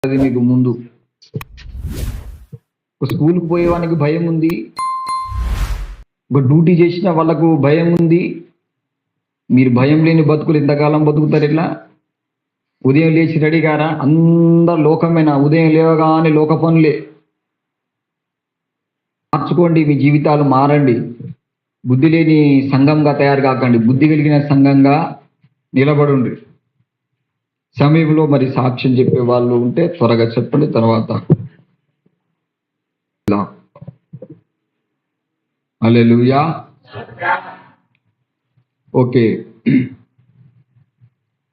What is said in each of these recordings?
అది మీకు ముందు స్కూల్కి పోయేవానికి భయం ఉంది, ఒక డ్యూటీ చేసిన వాళ్ళకు భయం ఉంది. మీరు భయం లేని బతుకులు ఎంతకాలం బతుకుతారు? ఇట్లా ఉదయం లేచి రెడీ గారా? అందరు లోకమేనా? ఉదయం లేవగానే లోక పనులే. మార్చుకోండి, మీ జీవితాలు మారండి. బుద్ధి లేని సంఘంగా తయారు కాకండి, బుద్ధి కలిగిన సంఘంగా నిలబడండి. సమయంలో మరి సాక్ష్యం చెప్పే వాళ్ళు ఉంటే త్వరగా చెప్పండి. తర్వాత హల్లెలూయా. ఓకే,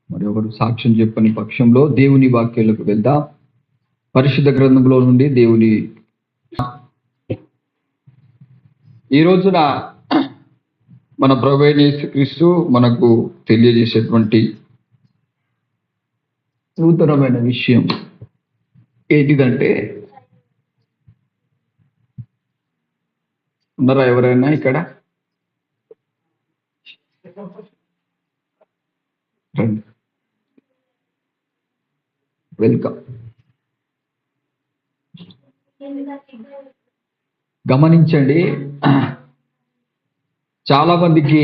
మరి ఒకరు సాక్ష్యం చెప్పని పక్షంలో దేవుని వాక్యాలకు వెళ్దాం. పరిశుద్ధ గ్రంథంలో నుండి దేవుని ఈ రోజున మన ప్రభువైన యేసుక్రీస్తు మనకు తెలియజేసేటువంటి నూతనమైన విషయం ఏంటిదంటే, ఉన్నారా ఎవరైనా ఇక్కడ? రండి, వెల్కమ్. గమనించండి, చాలా మందికి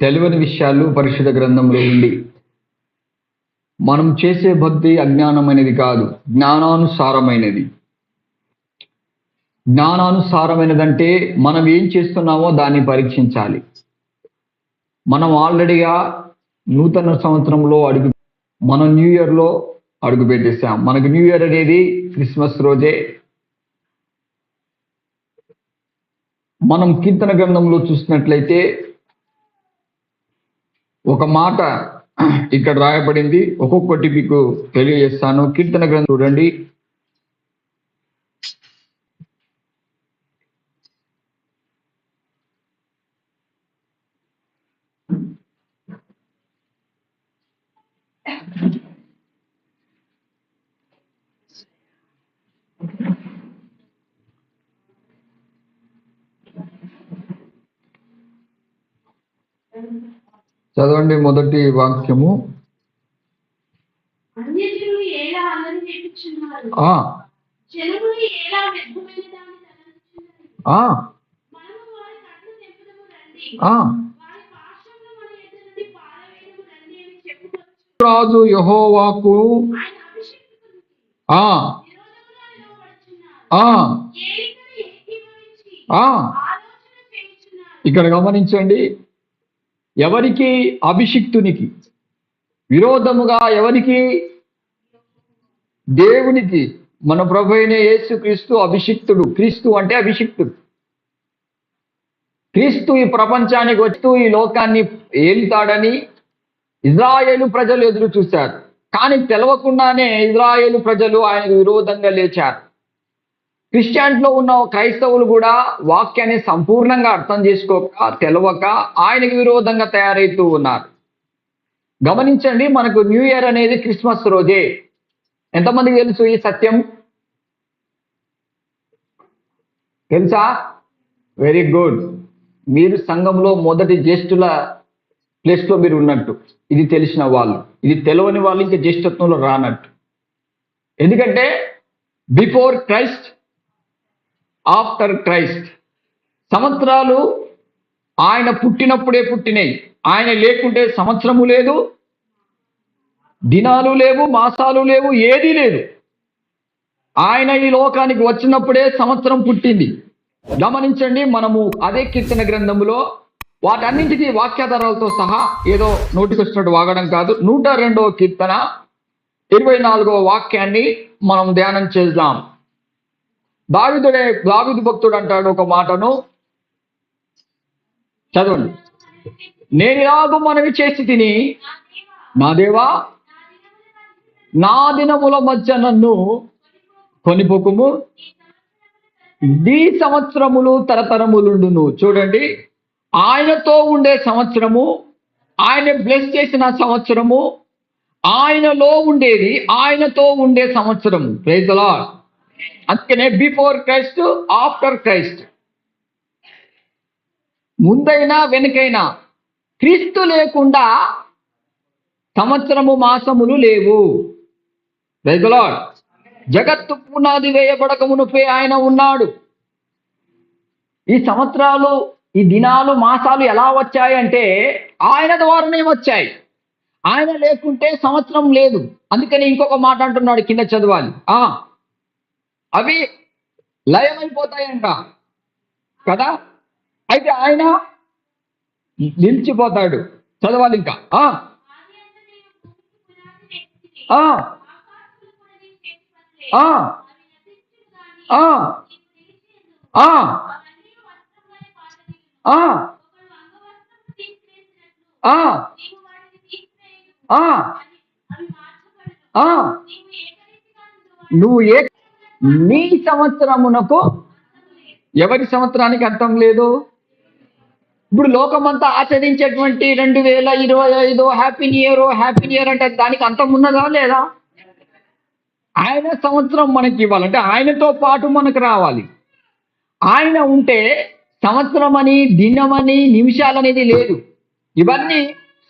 తెలియని విషయాలు పరిశుద్ధ గ్రంథంలో ఉంది. మనం చేసే భక్తి అజ్ఞానమైనది కాదు, జ్ఞానానుసారమైనది. జ్ఞానానుసారమైనదంటే మనం ఏం చేస్తున్నామో దాన్ని పరీక్షించాలి. మనం ఆల్రెడీగా నూతన సంవత్సరంలో మనం న్యూ ఇయర్లో అడుగు పెట్టేసాం. మనకు న్యూ ఇయర్ అనేది క్రిస్మస్ రోజే. మనం కీర్తన గ్రంథంలో చూసినట్లయితే ఒక మాట ఇక్కడ రాయబడింది, ఒక్కొక్కటి మీకు తెలియజేస్తాను. కీర్తన గ్రంథం చూడండి, చదవండి మొదటి వాక్యము. రాజు యెహోవాకు ఇక్కడ గమనించండి, ఎవరికి? అభిషిక్తునికి విరోధముగా. ఎవరికి? దేవునికి. మన ప్రభువైన యేసుక్రీస్తు అభిషిక్తుడు. క్రీస్తు అంటే అభిషిక్తుడు. క్రీస్తు ఈ ప్రపంచానికి వస్తూ ఈ లోకాన్ని ఏలుతాడని ఇజ్రాయేలు ప్రజలు ఎదురు చూశారు. కానీ తెలవకుండానే ఇజ్రాయేలు ప్రజలు ఆయనకు విరోధంగా లేచారు. క్రిస్టియానిటీలో ఉన్న క్రైస్తవులు కూడా వాక్యాన్ని సంపూర్ణంగా అర్థం చేసుకోక, తెలవక ఆయనకు విరోధంగా తయారవుతూ ఉన్నారు. గమనించండి, మనకు న్యూ ఇయర్ అనేది క్రిస్మస్ రోజే. ఎంతమందికి తెలుసు ఈ సత్యం? తెలుసా? Very good. మీరు సంఘంలో మొదటి జ్యేష్ఠుల ప్లేస్లో మీరు ఉన్నట్టు. ఇది తెలిసిన వాళ్ళు. ఇది తెలియని వాళ్ళు ఇంకా జ్యేష్ఠత్వంలో రానట్టు. ఎందుకంటే బిఫోర్ క్రైస్ట్, ఆఫ్టర్ క్రైస్ట్. సంవత్సరాలు ఆయన పుట్టినప్పుడే పుట్టినాయి. ఆయన లేకుంటే సంవత్సరము లేదు, దినాలు లేవు, మాసాలు లేవు, ఏదీ లేదు. ఆయన ఈ లోకానికి వచ్చినప్పుడే సంవత్సరం పుట్టింది. గమనించండి, మనము అదే కీర్తన గ్రంథములో వాటన్నింటికీ వాక్యాధారాలతో సహా ఏదో నోటికొచ్చినట్టు వాగడం కాదు. 102వ కీర్తన 24వ వాక్యాన్ని మనం ధ్యానం చేద్దాం. దావీదు భక్తుడు అంటాడు ఒక మాటను, చదవండి. నేను ఇలాగూ మనవి చేసి తిని, నా దేవా నా దినముల మధ్య నన్ను కొనిపోకుము, ఈ సంవత్సరములు తరతరములుండును. చూడండి, ఆయనతో ఉండే సంవత్సరము, ఆయన బ్లెస్ చేసిన సంవత్సరము, ఆయనలో ఉండేది, ఆయనతో ఉండే సంవత్సరం. Praise the Lord. అందుకనే బిఫోర్ క్రైస్ట్, ఆఫ్టర్ క్రైస్ట్. ముందైనా వెనుకైనా క్రీస్తు లేకుండా సంవత్సరము మాసములు లేవు. Praise the Lord. జగత్తు పునాది వేయబడక మునుపే ఆయన ఉన్నాడు. ఈ సంవత్సరాలు, ఈ దినాలు, మాసాలు ఎలా వచ్చాయంటే ఆయన ద్వారానే వచ్చాయి. ఆయన లేకుంటే సంవత్సరం లేదు. అందుకని ఇంకొక మాట అంటున్నాడు, కింద చదవాలి. అవి లయమైపోతాయంట కదా. అయితే ఆయన నిలిచిపోతాడు. చదవాలి ఇంకా. నువ్వు నీ సంవత్సరమునకు ఎవరి సంవత్సరానికి అర్థం లేదు. ఇప్పుడు లోకమంతా ఆచరించేటువంటి 2025 హ్యాపీ న్యూ ఇయర్ అంటే దానికి అంతం ఉన్నదా లేదా? ఆయన సంవత్సరం మనకి ఇవ్వాలంటే ఆయనతో పాటు మనకు రావాలి. ఆయన ఉంటే సంవత్సరం అని, దినమని, నిమిషాలనేది లేదు. ఇవన్నీ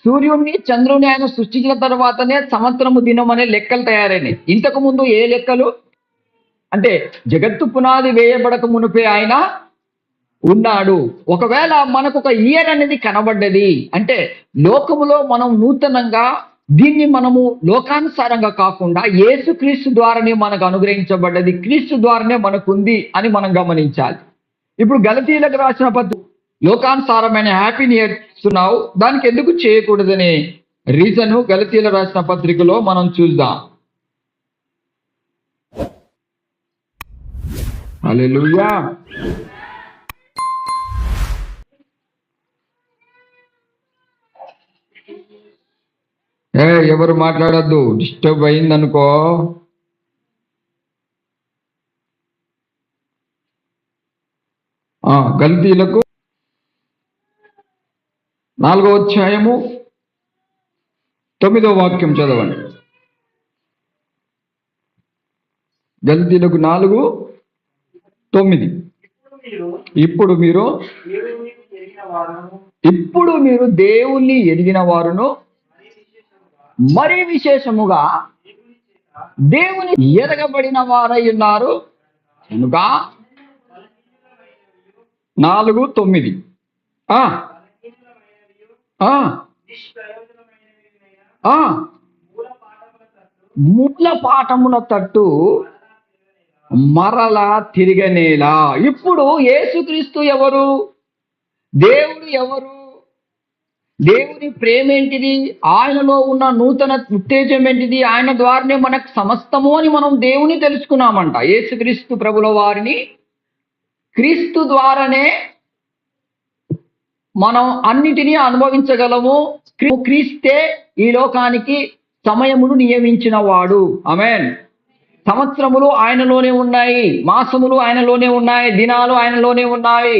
సూర్యుడిని, చంద్రుని ఆయన సృష్టించిన తర్వాతనే సంవత్సరము, దినం అనే లెక్కలు తయారైనాయి. ఇంతకు ముందు ఏ లెక్కలు అంటే జగత్తు పునాది వేయబడక మునిపే ఆయన ఉన్నాడు. ఒకవేళ మనకు ఒక ఇయర్ అనేది కనబడ్డది అంటే లోకములో మనం నూతనంగా దీన్ని మనము లోకానుసారంగా కాకుండా యేసుక్రీస్తు ద్వారానే మనకు అనుగ్రహించబడ్డది, క్రీస్తు ద్వారానే మనకుంది అని మనం గమనించాలి. ఇప్పుడు గలతీయులకు రాసిన పత్రిక లోకానుసారమైన హ్యాపీ న్యూ ఇయర్ ఇస్తున్నావు, దానికి ఎందుకు చేయకూడదనే రీజను గలతీయులకు రాసిన పత్రికలో మనం చూద్దాం. హల్లెలూయా. ఎవరు మాట్లాడద్దు, డిస్టర్బ్ అయిందనుకో. గల్తీలకు 4వ అధ్యాయము 9వ వాక్యం చదవండి. గల్తీలకు 4:9. ఇప్పుడు మీరు దేవుణ్ణి ఎరిగిన వారును మరీ విశేషముగా దేవుని ఎరగబడిన వారై ఉన్నారు కనుక 4:9. మూల పాఠముల తట్టు మరలా తిరగనేలా. ఇప్పుడు యేసుక్రీస్తు ఎవరు? దేవుడు ఎవరు? దేవుని ప్రేమ ఏంటిది? ఆయనలో ఉన్న నూతన ఉత్తేజం ఏంటిది? ఆయన ద్వారానే మనకు సమస్తము అని మనం దేవుని తెలుసుకున్నామంట. యేసుక్రీస్తు ప్రభుల వారిని, క్రీస్తు ద్వారానే మనం అన్నిటినీ అనుభవించగలము. క్రీస్తే ఈ లోకానికి సమయమును నియమించిన వాడు. ఆమేన్. సంవత్సరములు ఆయనలోనే ఉన్నాయి, మాసములు ఆయనలోనే ఉన్నాయి, దినాలు ఆయనలోనే ఉన్నాయి.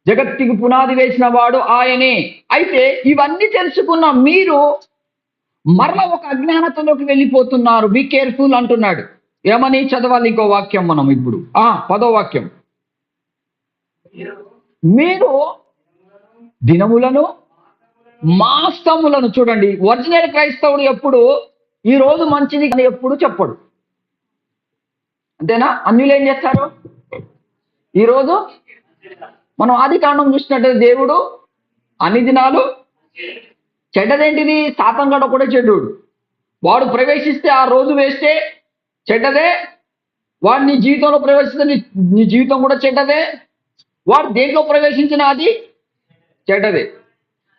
జగత్తుకి పునాది వేసిన వాడు ఆయనే. అయితే ఇవన్నీ తెలుసుకున్న మీరు మరలా ఒక అజ్ఞానతలోకి వెళ్ళిపోతున్నారు. బీ కేర్ఫుల్ అంటున్నాడు. ఏమని చదవాలి? ఇంకో వాక్యం మనం ఇప్పుడు 10వ వాక్యం. మీరు దినములను, మాసములను చూడండి. ఒరిజినల్ క్రైస్తవుడు ఎప్పుడు ఈ రోజు మంచిది అని ఎప్పుడు చెప్పడు. అంతేనా? అన్యులు ఏం చేస్తారు? ఈరోజు మనం ఆది కాండం చూసినట్టు దేవుడు అన్ని దినాలు చెడ్డదేంటిది? సాతానుగాడు కూడా చెడ్డోడు. వాడు ప్రవేశిస్తే ఆ రోజు వేస్తే చెడ్డదే. వాడు నీ జీవితంలో ప్రవేశిస్తే నీ జీవితం కూడా చెడ్డదే. వాడు దేంట్లో ప్రవేశించిన అది చెడ్డదే.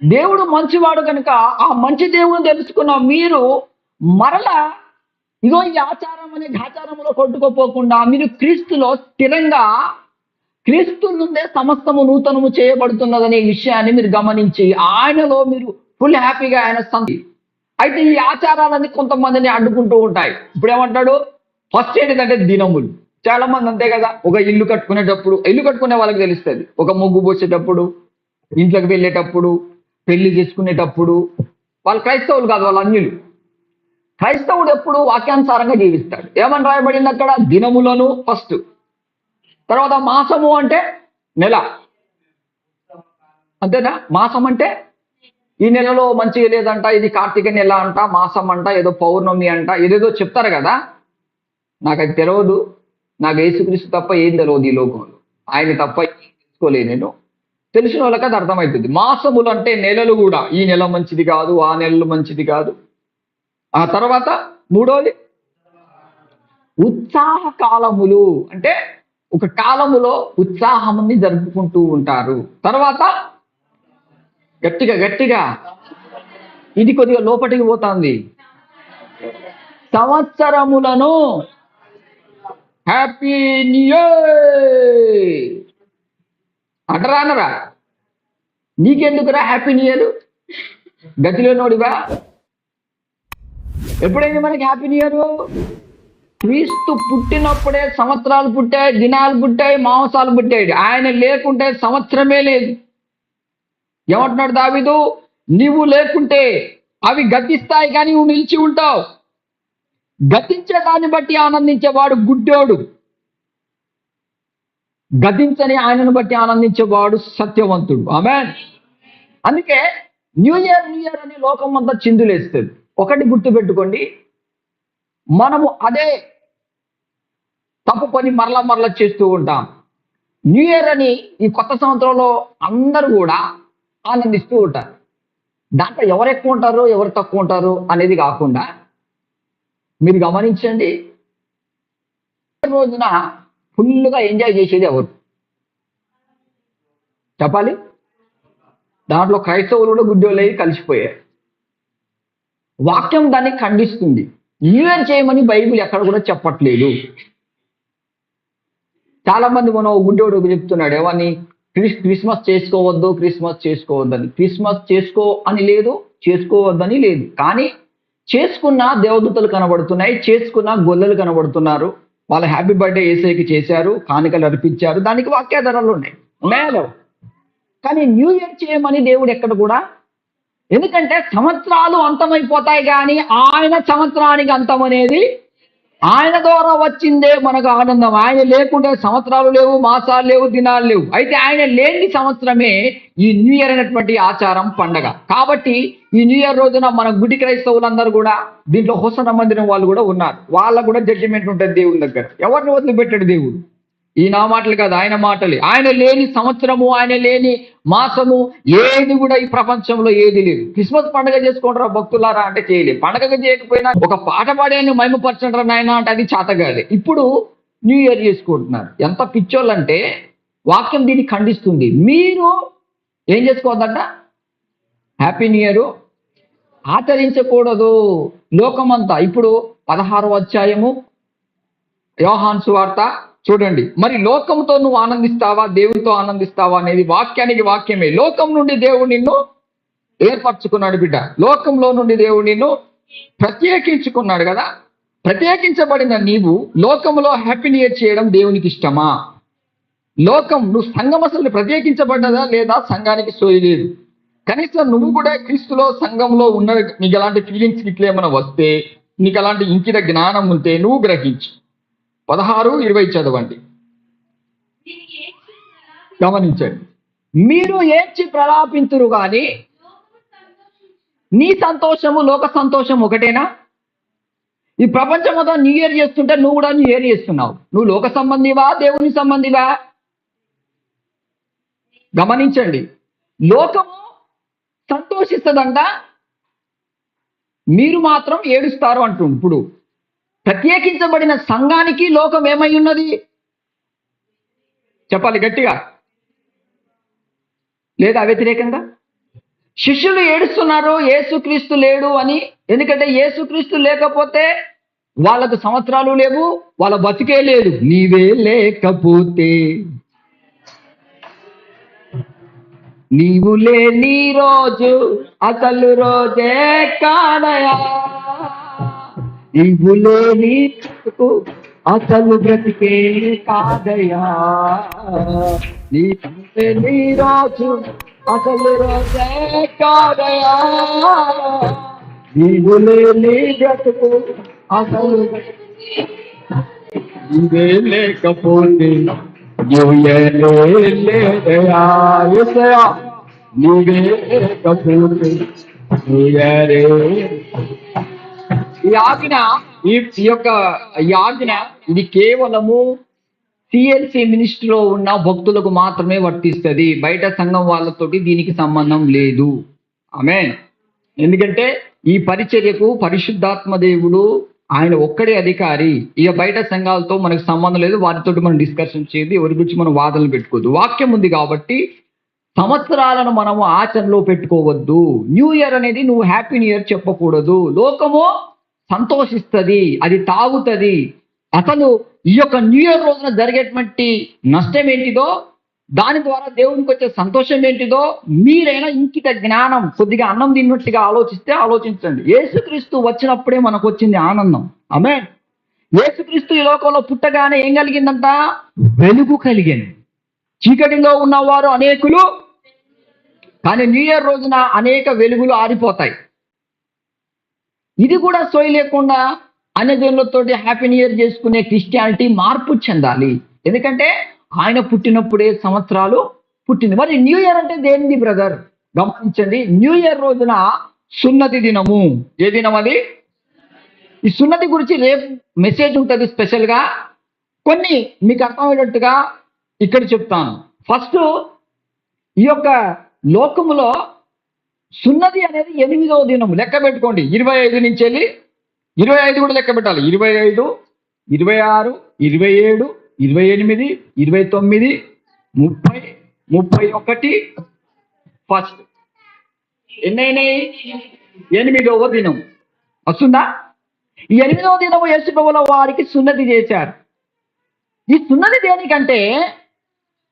దేవుడు మంచివాడు కనుక ఆ మంచి దేవుని తెలుసుకున్న మీరు మరలా ఇగో ఈ ఆచారం అనే ఆచారంలో కొట్టుకోపోకుండా మీరు క్రీస్తులో స్థిరంగా, క్రీస్తు నుండే సమస్తము నూతనము చేయబడుతున్నదనే విషయాన్ని మీరు గమనించి ఆయనలో మీరు ఫుల్ హ్యాపీగా ఆయన అయితే ఈ ఆచారాలన్నీ కొంతమందిని అడ్డుకుంటూ ఉంటాయి. ఇప్పుడు ఏమంటాడు? ఫస్ట్ ఏంటిదంటే దినములు. చాలా మంది అంతే కదా, ఒక ఇల్లు కట్టుకునేటప్పుడు, ఇల్లు కట్టుకునే వాళ్ళకి తెలుస్తుంది. ఒక ముగ్గు పోసేటప్పుడు, ఇంట్లోకి వెళ్ళేటప్పుడు, పెళ్లి చేసుకునేటప్పుడు. వాళ్ళు క్రైస్తవులు కాదు, వాళ్ళు అన్యులు. క్రైస్తవుడు ఎప్పుడు వాక్యానుసారంగా జీవిస్తాడు. ఏమని రాయబడింది అక్కడ? దినములను ఫస్ట్, తర్వాత మాసము అంటే నెల. అంతేనా? మాసం అంటే ఈ నెలలో మంచిగా లేదంట, ఇది కార్తీక నెల అంట, మాసం అంట, ఏదో పౌర్ణమి అంట, ఏదేదో చెప్తారు కదా. నాకు అది తెలియదు, నాకు యేసుక్రీస్తు తప్ప ఏం తెలియదు ఈ లోకంలో, ఆయన తప్ప ఏం తెలుసుకోలేదు నేను. తెలిసిన వాళ్ళకి అది అర్థమవుతుంది. మాసములు అంటే నెలలు కూడా, ఈ నెల మంచిది కాదు, ఆ నెలలు మంచిది కాదు. ఆ తర్వాత మూడోది ఉత్సాహ కాలములు, అంటే ఒక కాలములో ఉత్సాహాన్ని జరుపుకుంటూ ఉంటారు. తర్వాత గట్టిగా గట్టిగా, ఇది కొద్దిగా లోపలికి పోతుంది, సంవత్సరములను. హ్యాపీ న్యూ ఇయర్ అంటరా అనరా? నీకెందుకురా హ్యాపీ న్యూ ఇయర్? గతిలో నోడివా? ఎప్పుడైంది మనకి హ్యాపీ న్యూ ఇయర్? క్రీస్తు పుట్టినప్పుడే సంవత్సరాలు పుట్టాయి, దినాలు పుట్టాయి, మాంసాలు పుట్టాయి. ఆయన లేకుంటే సంవత్సరమే లేదు. ఏమంటున్నాడు దావీదు? నీవు లేకుంటే అవి గతిస్తాయి కానీ నువ్వు నిలిచి ఉంటావు. గతించే దాన్ని బట్టి ఆనందించేవాడు గుడ్డోడు, గతించని ఆయనను బట్టి ఆనందించేవాడు సత్యవంతుడు. ఆమేన్. అందుకే న్యూ ఇయర్ అని లోకం అంతా చిందులేస్తుంది. ఒకటి గుర్తుపెట్టుకోండి, మనము అదే తప్పు పని మరలా చేస్తూ ఉంటాం. న్యూ ఇయర్ అని ఈ కొత్త సంవత్సరంలో అందరూ కూడా ఆనందిస్తూ ఉంటారు. దాంట్లో ఎవరు ఎక్కువ ఉంటారు, ఎవరు తక్కువ ఉంటారు అనేది కాకుండా మీరు గమనించండి, రోజున ఫుల్గా ఎంజాయ్ చేసేది ఎవరు చెప్పాలి? దాంట్లో క్రైస్తవులు కూడా గుడ్డోళ్ళై కలిసిపోయారు. వాక్యం దాన్ని ఖండిస్తుంది. న్యూ ఇయర్ చేయమని బైబిల్ ఎక్కడ కూడా చెప్పట్లేదు. చాలా మంది మనం గుడ్డోడు చెప్తున్నాడు, ఏమని? క్రిస్మస్ చేసుకోవద్దు, క్రిస్మస్ చేసుకోవద్దని. క్రిస్మస్ చేసుకో అని లేదు, చేసుకోవద్దని లేదు. కానీ చేసుకున్న దేవదూతలు కనబడుతున్నాయి, చేసుకున్న గొల్లలు కనబడుతున్నారు. వాళ్ళ హ్యాపీ బర్త్డే ఏసైకి చేశారు, కానుకలు అర్పించారు, దానికి వాక్యాధారాలు ఉన్నాయి మేలో. కానీ న్యూ ఇయర్ చేయమని దేవుడు ఎక్కడ కూడా, ఎందుకంటే సంవత్సరాలు అంతమైపోతాయి కానీ ఆయన సంవత్సరానికి అంతం అనేది ఆయన ద్వారా వచ్చిందే మనకు ఆనందం. ఆయన లేకుంటే సంవత్సరాలు లేవు, మాసాలు లేవు, దినాలు లేవు. అయితే ఆయన లేని సంవత్సరమే ఈ న్యూ ఇయర్ అనేటువంటి ఆచారం, పండగ. కాబట్టి ఈ న్యూ ఇయర్ రోజున మన గుడి క్రైస్తవులందరూ కూడా, దీంట్లో హోసన మందిరం వాళ్ళు కూడా ఉన్నారు, వాళ్ళకు కూడా జడ్జిమెంట్ ఉంటుంది దేవుని దగ్గర. ఎవరిని వదిలిపెట్టాడు దేవుడు? ఈ నా మాటలు కాదు, ఆయన మాటలే. ఆయన లేని సంవత్సరము, ఆయన లేని మాసము ఏది కూడా ఈ ప్రపంచంలో ఏది లేదు. క్రిస్మస్ పండుగ చేసుకుంటారా భక్తులారా అంటే చేయలేదు. పండగ చేయకపోయినా ఒక పాట పాడాన్ని మహిమపరచంటారా నాయన అంటే అది చేతగాలే. ఇప్పుడు న్యూ ఇయర్ చేసుకుంటున్నారు. ఎంత పిచ్చోళ్ళంటే వాక్యం దీన్ని ఖండిస్తుంది. మీరు ఏం చేసుకోవద్దంట? హ్యాపీ న్యూ ఇయర్ ఆచరించకూడదు లోకమంతా. ఇప్పుడు 16వ అధ్యాయము యోహాను సువార్త చూడండి. మరి లోకంతో నువ్వు ఆనందిస్తావా, దేవునితో ఆనందిస్తావా అనేది వాక్యానికి వాక్యమే. లోకం నుండి దేవుడు నిన్ను ఏర్పరచుకున్నాడు బిడ్డ. లోకంలో నుండి దేవుడు నిన్ను ప్రత్యేకించుకున్నాడు కదా. ప్రత్యేకించబడిన నీవు లోకంలో హ్యాపీ న్యూ ఇయర్ చేయడం దేవునికి ఇష్టమా? లోకం, నువ్వు సంఘం అసలు ప్రత్యేకించబడ్డదా లేదా? సంఘానికి సోయలేదు. కనీసం నువ్వు కూడా క్రీస్తులో సంఘంలో ఉన్న, నీకు ఎలాంటి ఫీలింగ్స్ ఇట్లా ఏమైనా వస్తే, నీకు అలాంటి ఇంకిత జ్ఞానం ఉంటే నువ్వు గ్రహించు. 16-20 చదవండి, గమనించండి. మీరు ఏడ్చి ప్రలాపింతురు గాని నీ సంతోషము లోక సంతోషం ఒకటేనా? ఈ ప్రపంచం మొత్తం న్యూ ఇయర్ చేస్తుంటే నువ్వు కూడా న్యూ ఇయర్ చేస్తున్నావు. నువ్వు లోక సంబంధివా, దేవుని సంబంధివా? గమనించండి. లోకము సంతోషిస్తుందంట, మీరు మాత్రం ఏడుస్తారు అంటుంది. ఇప్పుడు ప్రత్యేకించబడిన సంఘానికి లోకం ఏమై ఉన్నది చెప్పాలి గట్టిగా, లేదా వ్యతిరేకంగా? శిష్యులు ఏడుస్తున్నారు యేసుక్రీస్తు లేడు అని. ఎందుకంటే యేసుక్రీస్తు లేకపోతే వాళ్ళకు సంవత్సరాలు లేవు, వాళ్ళ బతికే లేదు. నీవే లేకపోతే, నీవు లేని రోజు అసలు రోజే కాదయా, నీవు లేని అసలు బ్రతికే కాదయా, నీవు లేని రోజు అసలు రోజే కాదయా, నీవు లేని బ్రతుకు అసలు నీవే లేకపోతే లేదయా, నీవే లేకపోతే ఈ ఆజ్ఞ ఈ ఈ యొక్క ఈ ఆజ్ఞ ఇది కేవలము సిఎల్సి మినిస్ట్రీలో ఉన్న భక్తులకు మాత్రమే వర్తిస్తుంది. బయట సంఘం వాళ్ళతోటి దీనికి సంబంధం లేదు. ఆమేన్. ఎందుకంటే ఈ పరిచర్యకు పరిశుద్ధాత్మ దేవుడు ఆయన ఒక్కడే అధికారి. ఇక బయట సంఘాలతో మనకు సంబంధం లేదు, వారితో మనం డిస్కషన్ చేయదు, ఎవరి గురించి మనం వాదనలు పెట్టుకోవద్దు. వాక్యం ఉంది కాబట్టి సంవత్సరాలను మనము ఆచరణలో పెట్టుకోవద్దు. న్యూ ఇయర్ అనేది నువ్వు హ్యాపీ న్యూ ఇయర్ చెప్పకూడదు. లోకము సంతోషిస్తుంది, అది తాగుతుంది. అసలు ఈ యొక్క న్యూ ఇయర్ రోజున జరిగేటువంటి నష్టం ఏంటిదో, దాని ద్వారా దేవునికి వచ్చే సంతోషం ఏంటిదో మీరైనా ఇంకిత జ్ఞానం కొద్దిగా అన్నం తిన్నట్టుగా ఆలోచించండి. యేసుక్రీస్తు వచ్చినప్పుడే మనకు వచ్చింది ఆనందం. ఆమేన్. యేసుక్రీస్తు ఈ లోకంలో పుట్టగానే ఏం కలిగిందంట? వెలుగు కలిగింది. చీకటిలో ఉన్నవారు అనేకులు, కానీ న్యూ ఇయర్ రోజున అనేక వెలుగులు ఆరిపోతాయి. ఇది కూడా సోయి లేకుండా అన్యజనులతోటి హ్యాపీ న్యూ ఇయర్ చేసుకునే క్రిస్టియానిటీ మార్పు చెందాలి. ఎందుకంటే ఆయన పుట్టినప్పుడే సంవత్సరాలు పుట్టింది. మరి న్యూ ఇయర్ అంటే దేనిది బ్రదర్? గమనించండి. న్యూ ఇయర్ రోజున సున్నతి దినము. ఏ దినం అది? ఈ సున్నతి గురించి రేపు మెసేజ్ ఉంటుంది స్పెషల్గా. కొన్ని మీకు అర్థమయ్యేటట్టుగా ఇక్కడ చెప్తాను. ఫస్ట్, ఈ యొక్క లోకములో సున్నతి అనేది 8వ దినము. లెక్క పెట్టుకోండి. 25 నుంచి వెళ్ళి 25 కూడా లెక్క పెట్టాలి. 25, 26, 27, 28, 29, 30, 31 ఫస్ట్. ఎన్నైనాయి? 8వ దినం వస్తుందా? ఈ 8వ దినము యేసు ప్రభువుల వారికి సున్నతి చేశారు. ఈ సున్నతి దేనికంటే,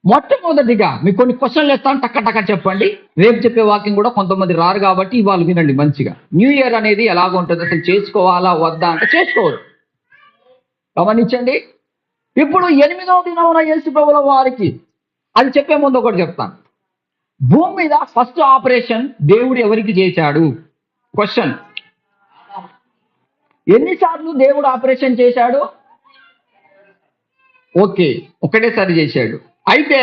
మొట్టమొదటిగా మీకు కొన్ని క్వశ్చన్లు ఇస్తాను, టక్క చెప్పండి. రేపు చెప్పే వాక్యం కూడా కొంతమంది రారు కాబట్టి ఇవాళ వినండి మంచిగా. న్యూ ఇయర్ అనేది ఎలాగ ఉంటుంది, అసలు చేసుకోవాలా వద్దా అంటే చేసుకోరు. గమనించండి. ఇప్పుడు 8వ దినమున యేసు ప్రభువుల వారికి అది చెప్పే ముందు ఒకటి చెప్తాను. భూమి మీద ఫస్ట్ ఆపరేషన్ దేవుడు ఎవరికి చేశాడు? క్వశ్చన్. ఎన్నిసార్లు దేవుడు ఆపరేషన్ చేశాడు? ఓకే, ఒకటేసారి చేశాడు. అయితే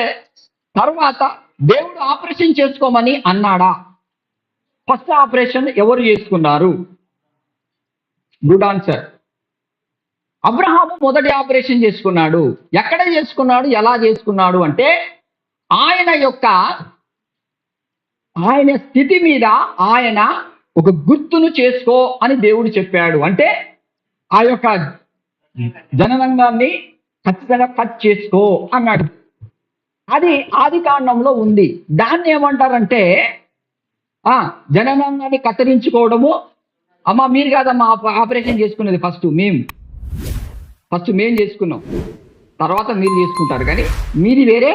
తర్వాత దేవుడు ఆపరేషన్ చేసుకోమని అన్నాడా? ఫస్ట్ ఆపరేషన్ ఎవరు చేసుకున్నారు? Good answer. అబ్రహాము మొదటి ఆపరేషన్ చేసుకున్నాడు. ఎక్కడ చేసుకున్నాడు, ఎలా చేసుకున్నాడు అంటే, ఆయన స్థితి మీద ఆయన ఒక గుర్తును చేసుకో అని దేవుడు చెప్పాడు. అంటే ఆ యొక్క జననంగాన్ని ఖచ్చితంగా కట్ చేసుకో అన్నాడు. అది ఆది కాండంలో ఉంది. దాన్ని ఏమంటారంటే జననాంగాన్ని కత్తిరించుకోవడము. అమ్మ మీరు కాదమ్మా ఆపరేషన్ చేసుకునేది, ఫస్ట్ మేము చేసుకున్నాం, తర్వాత మీరు చేసుకుంటారు. కానీ మీది వేరే.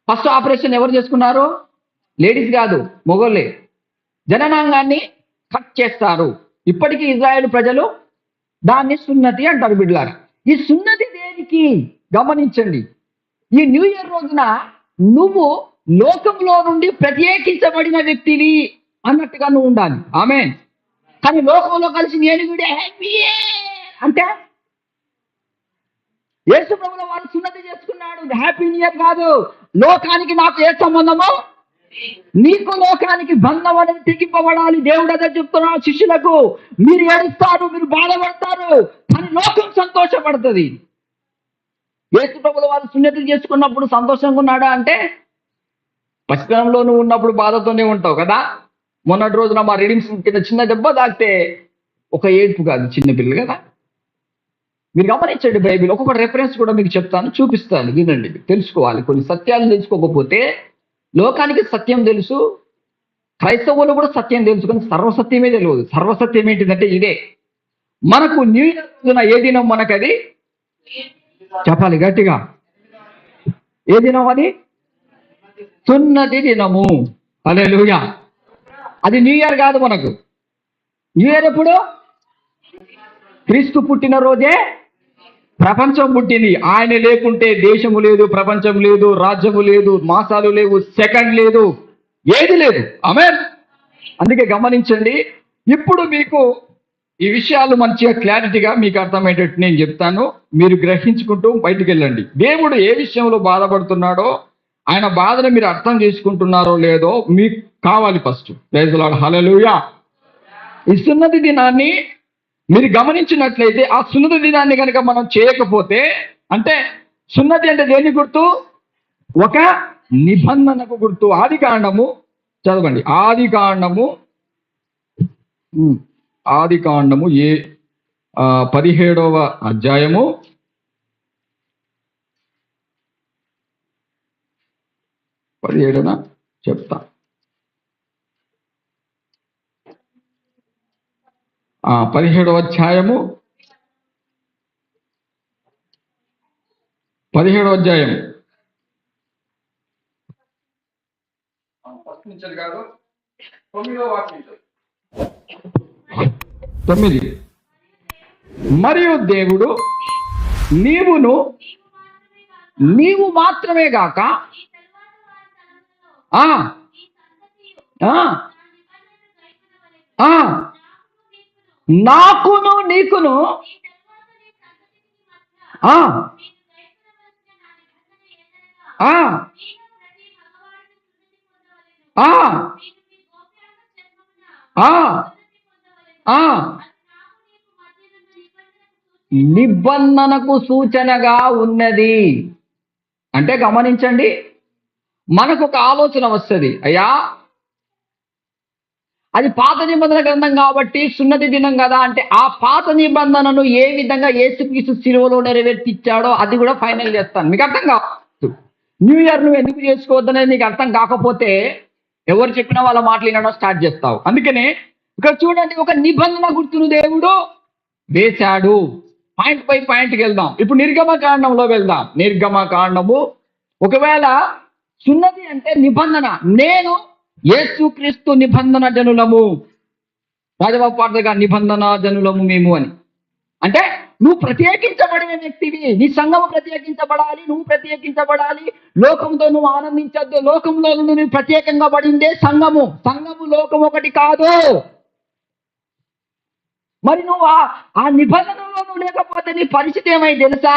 ఫస్ట్ ఆపరేషన్ ఎవరు చేసుకున్నారు? లేడీస్ కాదు, మొగోళ్ళే. జననాంగాన్ని కట్ చేస్తారు. ఇప్పటికీ ఇజ్రాయేల్ ప్రజలు దాన్ని సున్నతి అంటారు బిడ్డలారా. ఈ సున్నతి దేనికి? గమనించండి. ఈ న్యూ ఇయర్ రోజున నువ్వు లోకంలో నుండి ప్రత్యేకించబడిన వ్యక్తివి అన్నట్టుగా నువ్వు ఉండాలి. ఆమేన్. కానీ లోకంలో కలిసి నేను కూడా హ్యాపీ అంటే, యేసు ప్రభువుల వారు సున్నతి చేసుకున్నాడు, హ్యాపీ న్యూ ఇయర్ కాదు. లోకానికి నాకు ఏ సంబంధము? నీకు లోకానికి బంధం అనేది తెగింపబడాలి. దేవుడు అదే చెప్తున్నాడు శిష్యులకు. మీరు ఏడుస్తారు, మీరు బాధపడతారు, కానీ లోకం సంతోషపడుతుంది. యేసు ప్రభువుల వారు సున్నతి చేసుకున్నప్పుడు సంతోషంగా ఉన్నాడా అంటే, పసితనంలో నువ్వు ఉన్నప్పుడు బాధతోనే ఉంటావు కదా. మొన్నటి రోజున మా రీడింగ్స్ కింద చిన్న దెబ్బ తాకితే ఒక ఏడుపు కాదు, చిన్న పిల్లలు కదా. మీరు గమనించండి, బైబిల్ ఒక్కొక్క రెఫరెన్స్ కూడా మీకు చెప్తాను, చూపిస్తాను, వినండి. తెలుసుకోవాలి. కొన్ని సత్యాలు తెలుసుకోకపోతే, లోకానికి సత్యం తెలుసు, క్రైస్తవులు కూడా సత్యం తెలుసు, కానీ సర్వసత్యమే తెలియదు. సర్వసత్యం ఏంటిదంటే ఇదే. మనకు న్యూ ఇయర్ రోజున ఏ దినం? మనకది చెప్పాలి గట్టిగా. ఏ దినం అది? సున్నతి దినము. హల్లెలూయా. అది న్యూ ఇయర్ కాదు మనకు. న్యూ ఇయర్ ఎప్పుడు? క్రీస్తు పుట్టిన రోజే ప్రపంచం పుట్టింది. ఆయన లేకుంటే దేశము లేదు, ప్రపంచం లేదు, రాజ్యము లేదు, మాసాలు లేవు, సెకండ్ లేదు, ఏది లేదు. ఆమేన్. అందుకే గమనించండి. ఇప్పుడు మీకు ఈ విషయాలు మంచిగా క్లారిటీగా మీకు అర్థమయ్యేటట్టు నేను చెప్తాను. మీరు గ్రహించుకుంటూ బయటికి వెళ్ళండి. దేవుడు ఏ విషయంలో బాధపడుతున్నాడో, ఆయన బాధను మీరు అర్థం చేసుకుంటున్నారో లేదో మీకు కావాలి first. Praise the Lord. Hallelujah. ఈ సున్నతి దినాన్ని మీరు గమనించినట్లయితే ఆ సున్నతి దినాన్ని కనుక మనం చేయకపోతే, అంటే సున్నతి అంటే దేని గుర్తు? ఒక నిబంధనకు గుర్తు. ఆది కాండము చదవండి. ఆది కాండము 17వ అధ్యాయము 17న చెప్తా. 17వ అధ్యాయము 17వ అధ్యాయం కాదు 9వ వాక్యం 9. మరియు దేవుడు నీవు మాత్రమే గాక నాకును నీకును నిబంధనకు సూచనగా ఉన్నది. అంటే గమనించండి, మనకు ఒక ఆలోచన వస్తుంది, అయ్యా అది పాత నిబంధన గ్రంథం కాబట్టి సున్నతి దినం కదా, అంటే ఆ పాత నిబంధనను ఏ విధంగా యేసుక్రీస్తు శిలువలో నెరవేర్తిచ్చాడో అది కూడా ఫైనల్ చేస్తాను. మీకు అర్థం కావచ్చు. న్యూ ఇయర్ నువ్వు ఎందుకు చేసుకోవద్దనేది నీకు అర్థం కాకపోతే ఎవరు చెప్పినా వాళ్ళ మాటలు వినడం స్టార్ట్ చేస్తావు. అందుకనే ఇక్కడ చూడండి, ఒక నిబంధన గుర్తును దేవుడు వేశాడు. పాయింట్ బై పాయింట్కి వెళ్దాం. ఇప్పుడు నిర్గమకాండంలో వెళ్దాం. నిర్గమకాండము, ఒకవేళ సున్నతి అంటే నిబంధన, నేను యేసుక్రీస్తు నిబంధన జనులము, రాజబాబు పాటగా నిబంధన జనులము మేము అని. అంటే నువ్వు ప్రత్యేకించబడిన వ్యక్తివి, నీ సంఘము ప్రత్యేకించబడాలి, నువ్వు ప్రత్యేకించబడాలి. లోకంతో నువ్వు ఆనందించద్దు. లోకంలో నువ్వు ప్రత్యేకంగా పడిందే సంఘము. లోకం ఒకటి కాదు. మరి నువ్వు ఆ నిబంధనలో నువ్వు లేకపోతే నీ పరిస్థితి ఏమై తెలుసా?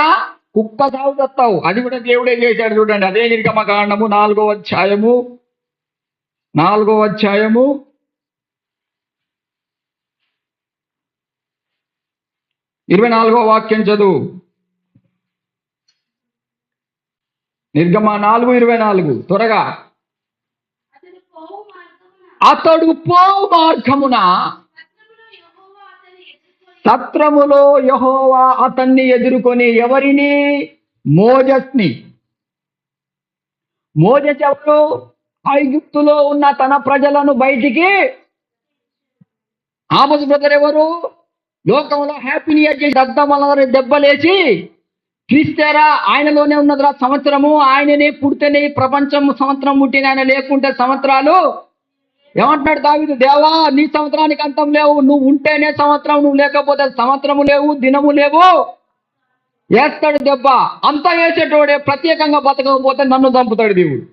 కుక్క సాగు చేస్తావు. అది కూడా దేవుడే చేశాడు. చూడండి, అదే నిర్గమకాండము 4వ అధ్యాయము 24వ వాక్యం చదువు. నిర్గమ 4:24 త్వరగా. అతడు పోవు మార్గమున సత్రములో యెహోవా అతన్ని ఎదుర్కొని, ఎవరిని? మోజెస్ని. మోజెస్ ఎవరు? ఐగుప్తులో ఉన్న తన ప్రజలను బయటికి. ఆమోస్ బ్రదర్ ఎవరు? లోకంలో హ్యాపీ న్యూ ఇయర్ చేసి దద్దమల దెబ్బలేసి క్రీస్తేరా ఆయనలోనే ఉన్నదిరా సంవత్సరము, ఆయననే పుడితేనే ప్రపంచం సంవత్సరం పుట్టిన, ఆయన లేకుంటే సంవత్సరాలు. ఏమంటున్నాడు దావీదు? దేవా, నీ సంవత్సరానికి అంతం లేవు, నువ్వు ఉంటేనే సంవత్సరం, నువ్వు లేకపోతే సంవత్సరము లేవు, దినము లేవు. వేస్తాడు దెబ్బ. అంతా వేసేటోడే ప్రత్యేకంగా బతకకపోతే నన్ను చంపుతాడు దేవుడు.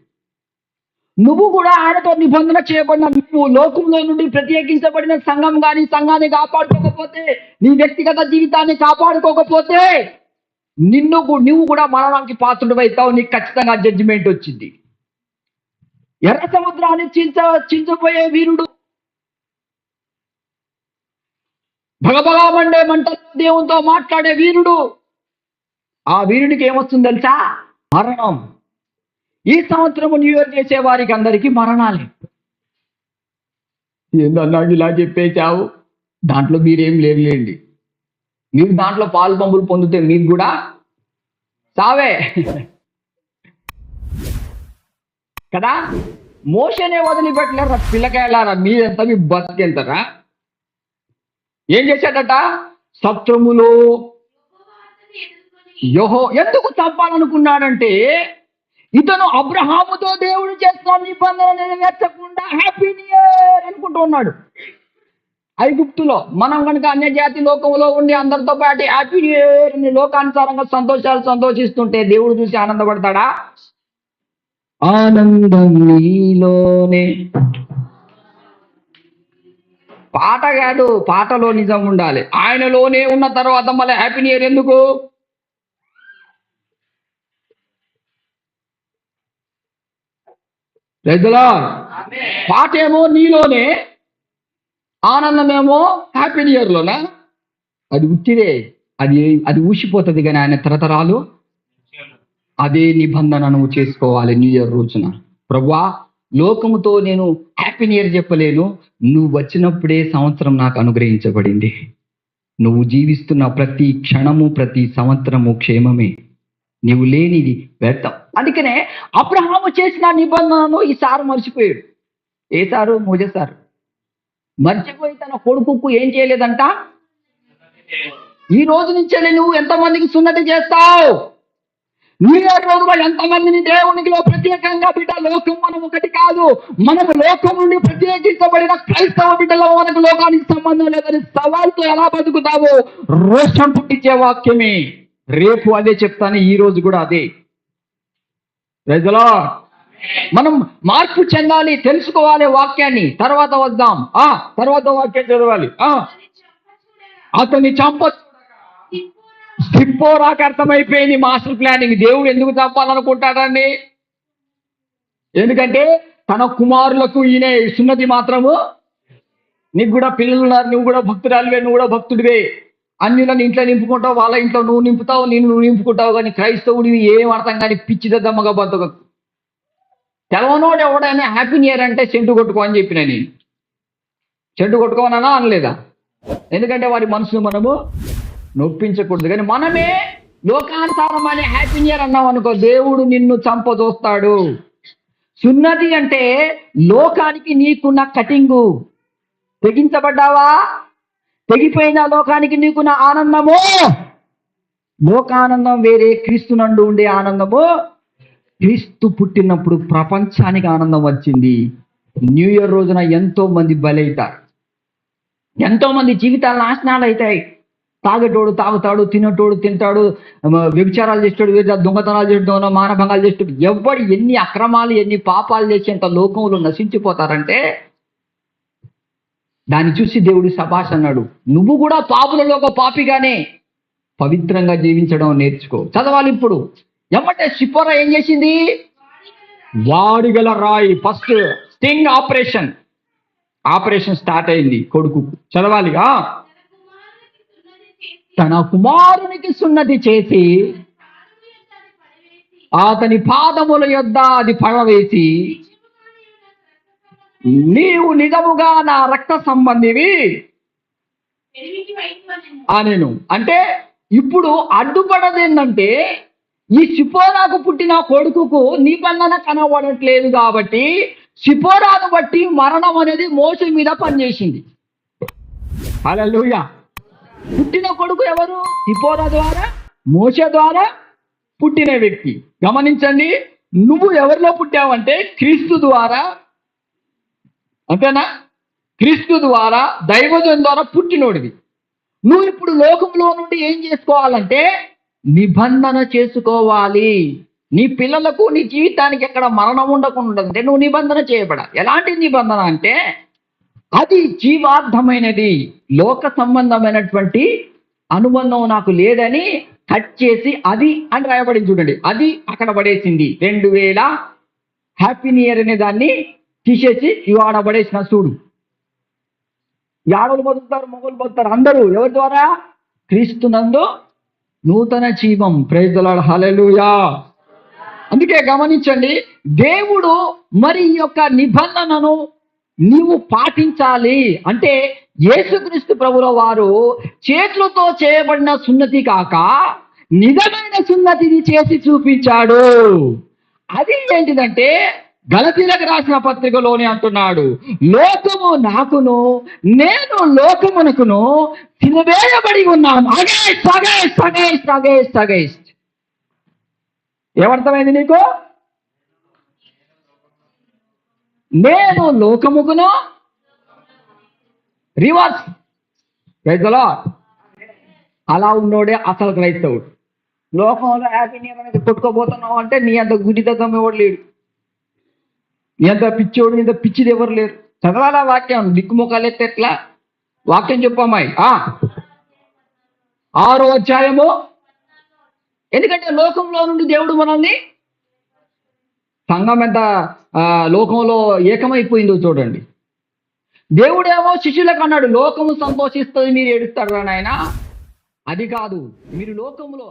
నువ్వు కూడా ఆయనతో నిబంధన చేయబడిన, నువ్వు లోకంలో నుండి ప్రత్యేకించబడిన సంఘం కానీ సంఘాన్ని కాపాడుకోకపోతే, నీ వ్యక్తిగత జీవితాన్ని కాపాడుకోకపోతే నువ్వు కూడా మరణానికి పాత్రుడు అవుతావు. నీకు ఖచ్చితంగా జడ్జిమెంట్ వచ్చింది. ఎర్ర సముద్రాన్ని చించబోయే వీరుడు, భగభగా మండే మంట దేవునితో మాట్లాడే వీరుడు, ఆ వీరుడికి ఏమొస్తుంది తెలుసా? మరణం. ఈ సంవత్సరము న్యూ ఇయర్ చేసే వారికి అందరికీ మరణాలే. ఏందన్నా ఇలా చెప్పేశావు? దాంట్లో మీరేం లేవులేండి. మీరు దాంట్లో పాలు పంపులు పొందితే మీకు కూడా సావే కదా. మోషనే వదిలిపెట్టలేరా పిల్లకాయలారా, మీరెంత, మీ బతికెంతరా? ఏం చేశాడట? సత్రములో ఎందుకు చంపాలనుకున్నాడంటే, ఇతను అబ్రహాముతో దేవుడు చేస్తున్న నిబంధన నెరవేర్చకుండా హ్యాపీ న్యూ ఇయర్ అనుకుంటూ ఉన్నాడు. ఐగుప్తులో మనం కనుక అన్యజాతి లోకంలో ఉండి అందరితో పాటు హ్యాపీ న్యూ ఇయర్ అని లోకానుసారంగా సంతోషిస్తుంటే దేవుడు చూసి ఆనందపడతాడా? ఆనందం నీలోనే. పాట కాదు, పాటలో నిజం ఉండాలి. ఆయనలోనే ఉన్న తర్వాత మళ్ళీ హ్యాపీ న్యూ ఇయర్ ఎందుకు? పాట ఏమో నీలోనే, ఆనందమేమో హ్యాపీ న్యూ ఇయర్లోనా? అది ఉట్టిదే, అది అది ఊసిపోతుంది, కానీ ఆయన తరతరాలు అదే నిబంధన నువ్వు చేసుకోవాలి. న్యూ ఇయర్ రోజున ప్రభువా, లోకముతో నేను హ్యాపీ న్యూ ఇయర్ చెప్పలేను, నువ్వు వచ్చినప్పుడే సంవత్సరం నాకు అనుగ్రహించబడింది. నువ్వు జీవిస్తున్న ప్రతి క్షణము ప్రతి సంవత్సరము క్షేమమే, నీవు లేనిది వ్యర్థం. అందుకనే అబ్రహాము చేసిన నిబంధనను ఈసారి మర్చిపోయాడు. ఏ సారు? మోజే సారు మర్చిపోయి తన కొడుకుకు ఏం చేయలేదంట. ఈ రోజు నుంచే నువ్వు ఎంతమందికి సున్నతి చేస్తావు? న్యూ ఇయర్ రోజులో ఎంతమందిని దేవునికిలో ప్రత్యేకంగా బిడ్డ, లోకం మనం ఒకటి కాదు, మనకు లోకం నుండి ప్రత్యేకించబడిన క్రైస్తవ బిడ్డలో మనకు లోకానికి సంబంధం లేదని సవాల్తో ఎలా బతుకుతావు? రోషం పుట్టించే వాక్యమే. రేపు అదే చెప్తాను, ఈ రోజు కూడా అదే. ప్రజలా మనం మార్పు చెందాలి, తెలుసుకోవాలి వాక్యాన్ని. తర్వాత వద్దాం, తర్వాత వాక్యం చదవాలి. అతన్ని చంప సిప్పోరాకి అర్థమైపోయింది మాస్టర్ ప్లానింగ్. దేవుడు ఎందుకు చంపాలనుకుంటాడండి? ఎందుకంటే తన కుమారులకు ఈయన సున్నతి మాత్రము. నీకు కూడా పిల్లలు ఉన్నారు, నువ్వు కూడా భక్తురాలివే, నువ్వు కూడా భక్తుడివే. అన్యులను ఇంట్లో నింపుకుంటావు, వాళ్ళ ఇంట్లో నువ్వు నింపుతావు, నువ్వు నింపుకుంటావు. కానీ క్రైస్తవుడివి ఏం అర్థం కానీ పిచ్చిదమ్మగా బతుకు. తెలవనోడు ఎవడైనా హ్యాపీ న్యూ ఇయర్ అంటే సెంటు కొట్టుకో అని చెప్పిన నేను. చెంటు కొట్టుకోనన్నా అనలేదా? ఎందుకంటే వారి మనసును మనము నొప్పించకూడదు. కానీ మనమే లోకానుసారమైన హ్యాపీ న్యూ ఇయర్ అన్నాం అనుకో, దేవుడు నిన్ను చంపదోస్తాడు. సున్నతి అంటే లోకానికి నీకున్న కటింగు. తెగించబడ్డావా? తెగిపోయిన లోకానికి నీకున్న ఆనందము. లోకానందం వేరే, క్రీస్తు నందు ఉండే ఆనందము. క్రీస్తు పుట్టినప్పుడు ప్రపంచానికి ఆనందం వచ్చింది. న్యూ ఇయర్ రోజున ఎంతో మంది బలవుతారు, ఎంతో మంది జీవితాలు నాశనాలు అవుతాయి. తాగేటోడు తాగుతాడు, తినేటోడు తింటాడు, వ్యభిచారాలు చేసేటోడు, దొంగతనాలు చేసేటోడు, మానభంగాలు చేసేటోడు, ఎవడు ఎన్ని అక్రమాలు ఎన్ని పాపాలు చేసేంత లోకంలో నశించిపోతారంటే దాన్ని చూసి దేవుడు శభాష్ అన్నాడు. నువ్వు కూడా పాపులలో ఒక పాపిగానే పవిత్రంగా జీవించడం నేర్చుకో. చదవాలి ఇప్పుడు. ఎమ్మటే సిప్పోరా ఏం చేసింది? వాడిగల రాయి. ఫస్ట్ స్టింగ్ ఆపరేషన్ స్టార్ట్ అయింది కొడుకు. చదవాలిగా. తన కుమారునికి సున్నతి చేసి అతని పాదముల యొద్ద అది పడవేసి, నీవు నిజముగా నా రక్త సంబంధివి అనెను. అంటే ఇప్పుడు అడ్డుపడది ఏంటంటే, ఈ సిప్పోరాకు పుట్టిన కొడుకుకు నిబంధన కనబడట్లేదు కాబట్టి సిప్పోరాను బట్టి మరణం అనేది మోషే మీద పనిచేసింది. హల్లెలూయా. పుట్టిన కొడుకు ఎవరు? సిప్పోరా ద్వారా, మోషే ద్వారా పుట్టిన వ్యక్తి. గమనించండి, నువ్వు ఎవరిలో పుట్టావంటే క్రీస్తు ద్వారా. అంతేనా? క్రీస్తు ద్వారా, దైవజన్ ద్వారా పుట్టినోడివి. నువ్వు ఇప్పుడు లోకంలో నుండి ఏం చేసుకోవాలంటే నిబంధన చేసుకోవాలి. నీ పిల్లలకు నీ జీవితానికి ఎక్కడ మరణం ఉండకుండా అంటే నువ్వు నిబంధన చేయబడాలి. ఎలాంటి నిబంధన అంటే అది జీవార్థమైనది. లోక సంబంధమైనటువంటి అనుబంధం నాకు లేదని కట్ చేసి అది అని రాయబడింది. చూడండి, అది అక్కడ పడేసింది. 2000 హ్యాపీ న్యూ ఇయర్ అనే దాన్ని తీసేసి ఇవాడ పడేసిన. చూడు, ఆడవాళ్ళు బతుకుతారు, మగవాళ్ళు బతుకుతారు, అందరూ ఎవరి ద్వారా? క్రీస్తునందు నూతన జీవం. Praise the Lord. హల్లెలూయా. అందుకే గమనించండి, దేవుడు మరి ఈ యొక్క నిబంధనను నీవు పాటించాలి అంటే యేసుక్రీస్తు ప్రభుల వారు చేతులతో చేయబడిన సున్నతి కాక నిజమైన సున్నతిని చేసి చూపించాడు. అది ఏంటిదంటే గలతీలకు రాసిన పత్రికలోనే అంటున్నాడు, లోకము నాకును నేను లోకమునకును తినవేయబడి ఉన్నాను. ఏమర్థమైంది నీకు? నేను లోకముకును రివర్స్. Praise the Lord. అలా ఉన్నోడే అసలు క్రైస్తవుడు. లోకంలో హ్యాపీ న్యూ ఇయర్ అనేది కొట్టుకోబోతున్నావు అంటే నీ అంత గుడితత్వం ఎవరు లేడు, నీ అంత పిచ్చోడు, నీ అంత పిచ్చిది ఎవరు లేరు. చదవాలా వాక్యం? దిక్కుముఖాలు ఎత్తే ఎట్లా? వాక్యం చెప్పమ్మాయి. 6వ అధ్యాయము. ఎందుకంటే లోకంలో నుండి దేవుడు మనల్ని, సంఘం ఎంత లోకంలో ఏకమైపోయిందో చూడండి. దేవుడేమో శిష్యులకు అన్నాడు, లోకము సంతోషిస్తుంది, మీరు ఏడుస్తాడు రా నాయన. అది కాదు, మీరు లోకములో